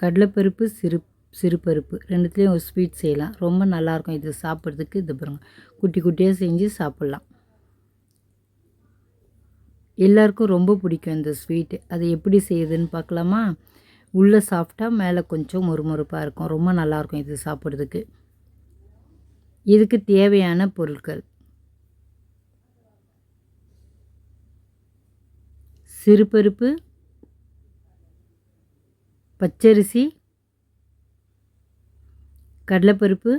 கடலைப்பருப்பு சிறுபருப்பு ரெண்டுத்துலேயும் ஒரு ஸ்வீட் செய்யலாம். ரொம்ப நல்லாயிருக்கும் இது சாப்பிட்றதுக்கு. இது பாருங்க, குட்டி குட்டியாக செஞ்சு சாப்பிட்லாம். எல்லாருக்கும் ரொம்ப பிடிக்கும் இந்த ஸ்வீட்டு. அது எப்படி செய்யுதுன்னு பார்க்கலாமா? உள்ளே சாஃப்டாக, மேலே கொஞ்சம் மொறுமொறுப்பாக இருக்கும். ரொம்ப நல்லாயிருக்கும் இது சாப்பிட்றதுக்கு. இதுக்கு தேவையான பொருட்கள்: சிறுபருப்பு, பச்சரிசி, கடலைப்பருப்பு,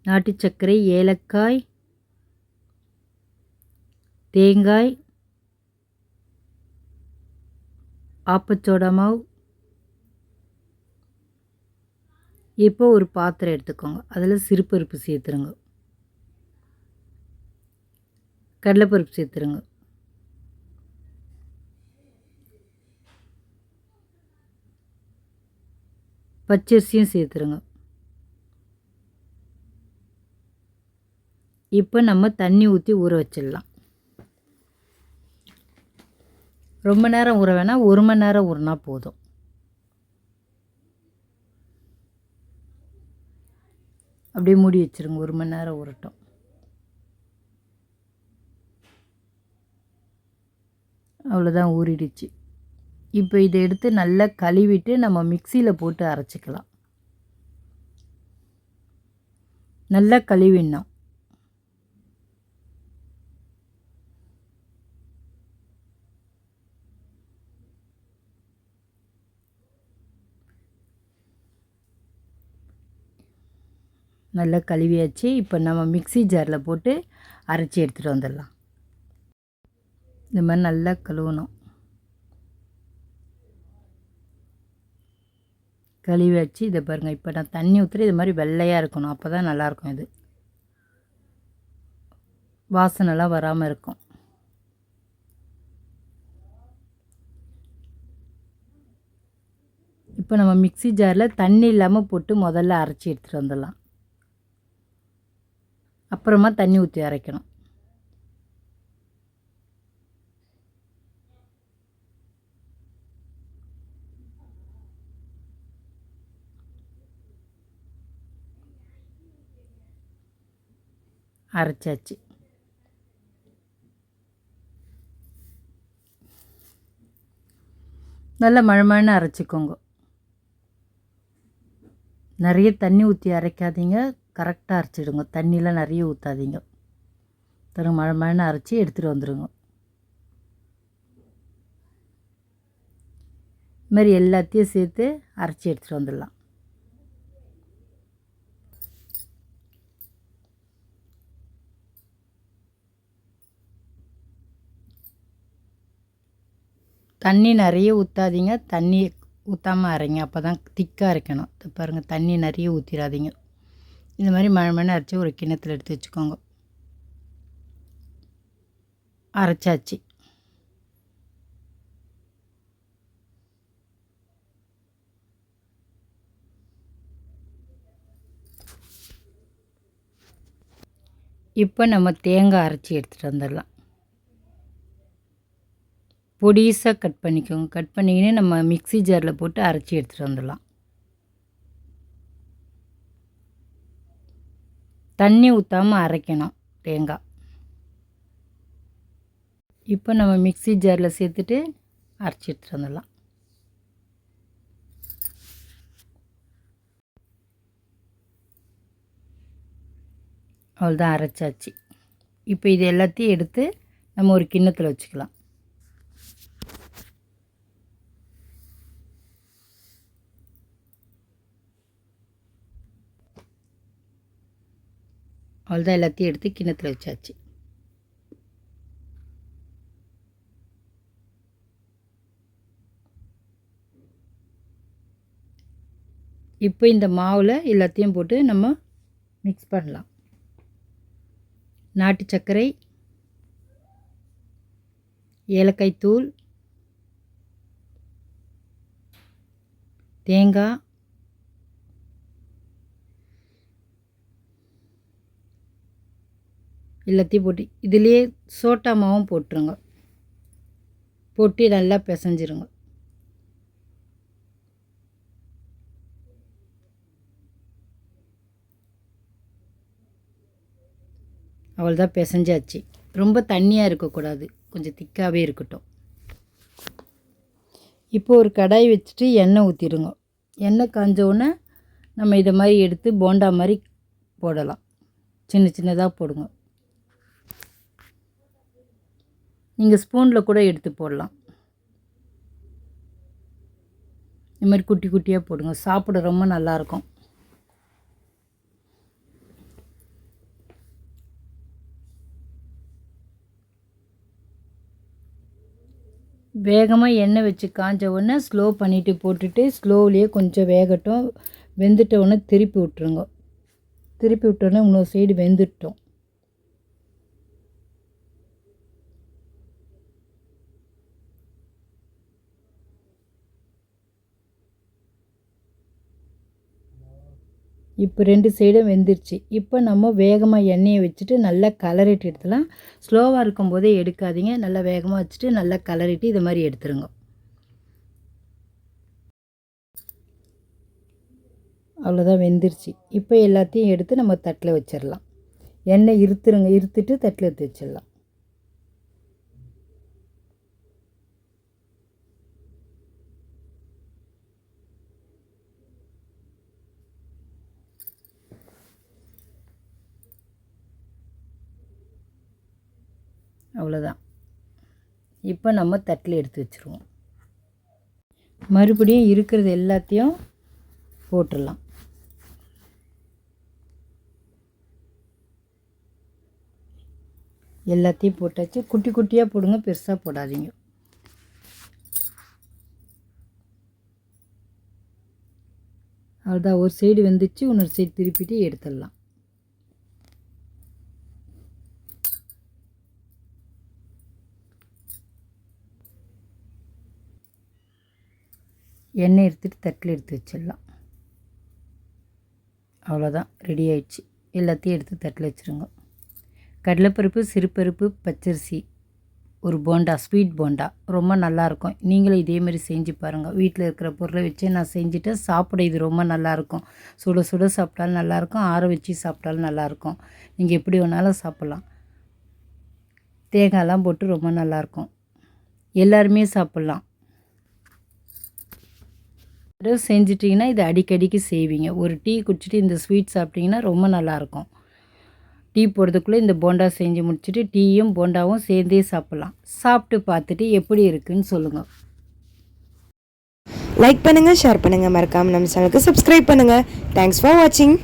நாட்டு சர்க்கரை, ஏலக்காய், தேங்காய், ஆப்பச்சோடா மாவு. இப்போ ஒரு பாத்திரம் எடுத்துக்கோங்க. அதில் சிறுபருப்பு சேர்த்துருங்க, கடலைப்பருப்பு சேர்த்துருங்க, பச்சரிசியும் சேர்த்துருங்க. இப்போ நம்ம தண்ணி ஊற்றி ஊற வச்சிடலாம். ரொம்ப நேரம் ஊற வேணாம், 1 மணி நேரம் ஊறினா போதும். அப்படியே மூடி வச்சுருங்க, 1 மணி நேரம் ஊறட்டும். அவ்வளோதான், ஊறிடுச்சு. இப்போ இதை எடுத்து நல்லா கழுவிட்டு நம்ம மிக்சியில் போட்டு அரைச்சிக்கலாம். நல்லா கழுவிடணும். நல்லா கழுவியாச்சு. இப்போ நம்ம மிக்ஸி ஜாரில் போட்டு அரைச்சி எடுத்துகிட்டு வந்துடலாம். இந்த மாதிரி நல்லா கழுவணும். கழுவியாச்சு. இதை பாருங்கள், இப்போ நான் தண்ணி ஊற்றுற இது மாதிரி வெள்ளையாக இருக்கணும். அப்போ தான் நல்லாயிருக்கும். இது வாசனைலாம் வராமல் இருக்கும். இப்போ நம்ம மிக்ஸி ஜாரில் தண்ணி இல்லாமல் போட்டு முதல்ல அரைச்சி எடுத்துகிட்டு வந்துடலாம். அப்புறமா தண்ணி ஊற்றி அரைக்கணும். அரைச்சாச்சு. நல்லா மழமழன்னு அரைச்சிக்கோங்க. நிறைய தண்ணி ஊற்றி அரைக்காதீங்க, கரெக்டாக அரைச்சிடுங்க. தண்ணிலாம் நிறைய ஊற்றாதீங்க. தர மழமழன்னு அரைச்சி எடுத்துகிட்டு வந்துடுங்க. இது மாதிரி எல்லாத்தையும் சேர்த்து அரைச்சி எடுத்துகிட்டு வந்துடலாம். தண்ணி நிறைய ஊற்றாதீங்க, தண்ணி ஊற்றாமல் அரைங்க. அப்போ தான் திக்காக அரைக்கணும். பாருங்கள், தண்ணி நிறைய ஊற்றிடாதீங்க. இந்த மாதிரி மழை அரைச்சி ஒரு கிண்ணத்தில் எடுத்து வச்சுக்கோங்க. அரைச்சாச்சு. இப்போ நம்ம தேங்காய் அரைச்சி எடுத்துகிட்டு வந்துடலாம். பொடிசாக கட் பண்ணிக்கோங்க. கட் பண்ணிக்கினே நம்ம மிக்ஸி ஜாரில் போட்டு அரைச்சி எடுத்துகிட்டு வந்துடலாம். தண்ணி ஊற்றாமல் அரைக்கணும் தேங்காய். இப்போ நம்ம மிக்ஸி ஜாரில் சேர்த்துட்டு அரைச்சி எடுத்துகிட்டு வந்துடலாம். அவ்வளோதான், அரைச்சாச்சு. இப்போ இது எல்லாத்தையும் எடுத்து நம்ம ஒரு கிண்ணத்தில் வச்சுக்கலாம். அவ்வளோதான், எல்லாத்தையும் எடுத்து கிண்ணத்தில் வச்சாச்சு. இப்போ இந்த மாவில் எல்லாத்தையும் போட்டு நம்ம மிக்ஸ் பண்ணலாம். நாட்டு சர்க்கரை, ஏலக்காய் தூள், தேங்காய், எல்லாத்தையும் போட்டு இதுலேயே சோட்டா மாவும் போட்டுருங்க. போட்டு நல்லா பிசைஞ்சிருங்க. அவ்வளோதான், பிசைஞ்சாச்சு. ரொம்ப தண்ணியாக இருக்கக்கூடாது, கொஞ்சம் திக்காகவே இருக்கட்டும். இப்போ ஒரு கடாய் வச்சுட்டு எண்ணெய் ஊற்றிடுங்க. எண்ணெய் காஞ்சோடனே நம்ம இதை மாதிரி எடுத்து போண்டா மாதிரி போடலாம். சின்ன சின்னதாக போடுங்க. நீங்கள் ஸ்பூனில் கூட எடுத்து போடலாம். இது மாதிரி குட்டி குட்டியாக போடுங்க, சாப்பிட ரொம்ப நல்லாயிருக்கும். வேகமாக எண்ணெய் வச்சு காஞ்ச உடனே ஸ்லோ பண்ணிவிட்டு போட்டுட்டு ஸ்லோவிலேயே கொஞ்சம் வேகட்டும். வெந்துட்ட உடனே திருப்பி விட்டுருங்க. திருப்பி விட்டோடனே இன்னொரு சைடு வெந்துட்டோம். இப்போ 2 சைடும் வெந்துருச்சு. இப்போ நம்ம வேகமாக எண்ணெயை வச்சுட்டு நல்லா கலரிட்டு எடுத்துலாம். ஸ்லோவாக இருக்கும்போதே எடுக்காதீங்க, நல்லா வேகமாக வச்சுட்டு நல்லா கலரிட்டு இது மாதிரி எடுத்துருங்க. அவ்வளோதான், வெந்துருச்சு. இப்போ எல்லாத்தையும் எடுத்து நம்ம தட்டில் வச்சிடலாம். எண்ணெய் இருத்துட்டு தட்டில் எடுத்து வச்சிடலாம். அவ்வளோதான். இப்போ நம்ம தட்டில் எடுத்து வச்சுருவோம். மறுபடியும் இருக்கிறது எல்லாத்தையும் போட்டுடலாம். எல்லாத்தையும் போட்டாச்சு. குட்டி குட்டியாக போடுங்க, பெருசாக போடாதீங்க. அவ்வளோதான், ஒரு சைடு வெந்துச்சு, இன்னொரு சைடு திருப்பிட்டு எடுத்துடலாம். எண்ணெய் எடுத்துட்டு தட்டில் எடுத்து வச்சிடலாம். அவ்வளோதான், ரெடி ஆயிடுச்சு. எல்லாத்தையும் எடுத்து தட்டில் வச்சுருங்க. கடலைப்பருப்பு, சிறுபருப்பு, பச்சரிசி ஒரு போண்டா, ஸ்வீட் போண்டா ரொம்ப நல்லாயிருக்கும். நீங்களும் இதேமாரி செஞ்சு பாருங்கள். வீட்டில் இருக்கிற பொருளை வச்சு நான் செஞ்சுட்டேன். சாப்பிட இது ரொம்ப நல்லாயிருக்கும். சுட சுட சாப்பிட்டாலும் நல்லாயிருக்கும், ஆற வச்சு சாப்பிட்டாலும் நல்லாயிருக்கும். நீங்கள் எப்படி வேணாலும் சாப்பிட்லாம். தேங்காயெல்லாம் போட்டு ரொம்ப நல்லாயிருக்கும். எல்லாருமே சாப்பிட்லாம். செஞ்சிட்டிங்கன்னா இது அடிக்கடிக்கு செய்வீங்க. ஒரு டீ குடிச்சிட்டு இந்த ஸ்வீட் சாப்பிட்டிங்கன்னா ரொம்ப நல்லாயிருக்கும். டீ போடுறதுக்குள்ளே இந்த போண்டா செஞ்சு முடிச்சுட்டு டீயும் போண்டாவும் சேர்ந்தே சாப்பிட்லாம். சாப்பிட்டு பார்த்துட்டு எப்படி இருக்குன்னு சொல்லுங்கள். லைக் பண்ணுங்கள், ஷேர் பண்ணுங்கள், மறக்காமல் நம்ம சேனலுக்கு சப்ஸ்கிரைப் பண்ணுங்கள். தேங்க்ஸ் ஃபார் வாட்சிங்.